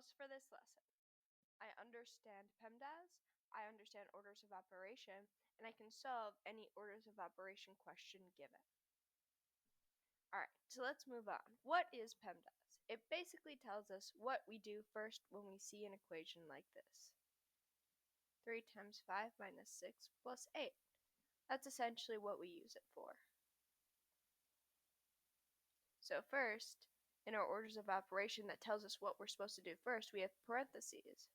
goals for this lesson. I understand PEMDAS, I understand orders of operation, and I can solve any orders of operation question given. Alright, so let's move on. What is PEMDAS? It basically tells us what we do first when we see an equation like this. 3 times 5 minus 6 plus 8. That's essentially what we use it for. So first, in our orders of operation that tells us what we're supposed to do first, we have parentheses.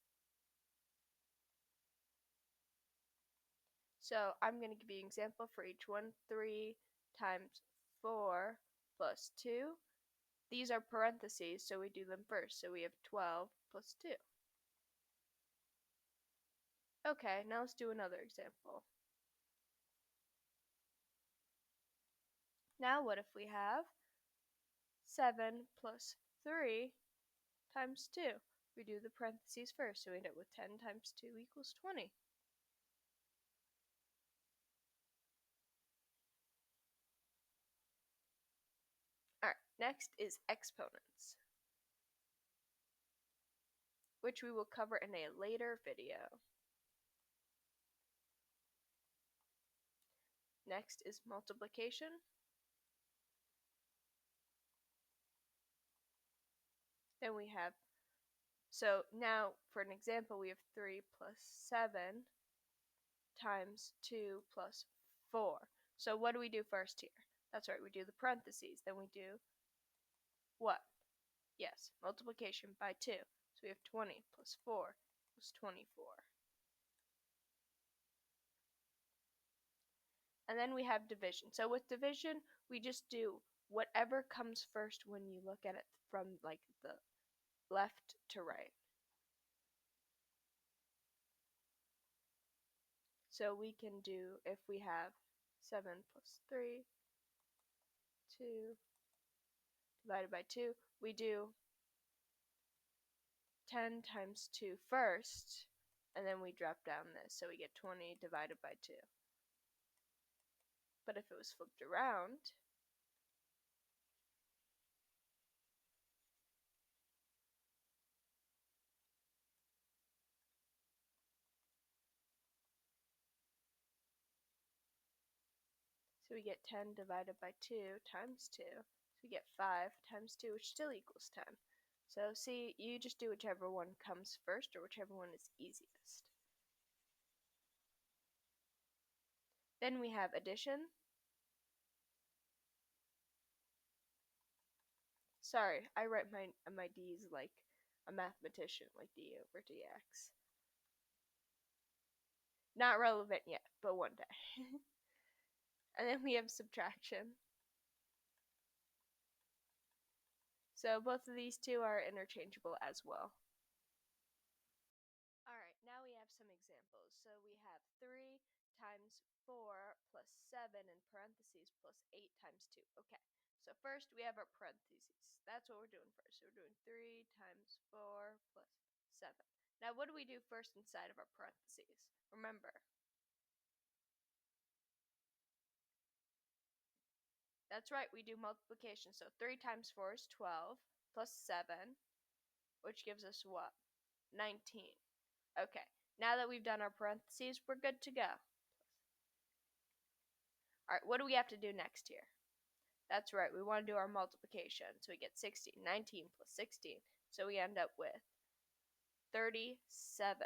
So I'm going to give you an example for each one. 3 times 4 plus 2. These are parentheses, so we do them first. So we have 12 plus 2. Okay, now let's do another example. Now what if we have 7 plus 3 times 2? We do the parentheses first, so we end up with 10 times 2 equals 20. Alright, next is exponents, which we will cover in a later video. Next is multiplication. Then we have, so now for an example, we have 3 plus 7 times 2 plus 4. So what do we do first here? That's right, we do the parentheses. Then we do what? Yes, multiplication by 2. So we have 20 plus 4 equals 24. And then we have division. So with division, we just do whatever comes first when you look at it from like the left to right. So we can do, if we have 7 plus 3, 2 divided by 2, we do 10 times 2 first, and then we drop down this, so we get 20 divided by 2. But if it was flipped around, so we get 10 divided by 2 times 2, so we get 5 times 2, which still equals 10. So see, you just do whichever one comes first, or whichever one is easiest. Then we have addition. Sorry, I write my D's like a mathematician, like D over dx. Not relevant yet, but one day. And then we have subtraction. So both of these two are interchangeable as well. Alright, now we have some examples. So we have 3 times 4 plus 7 in parentheses plus 8 times 2. Okay, so first we have our parentheses. That's what we're doing first. So we're doing 3 times 4 plus 7. Now what do we do first inside of our parentheses? Remember. That's right, we do multiplication. So 3 times 4 is 12 plus 7, which gives us what? 19. Okay, now that we've done our parentheses, we're good to go. Alright, what do we have to do next here? That's right, we want to do our multiplication. So we get 16, 19 plus 16. So we end up with 37.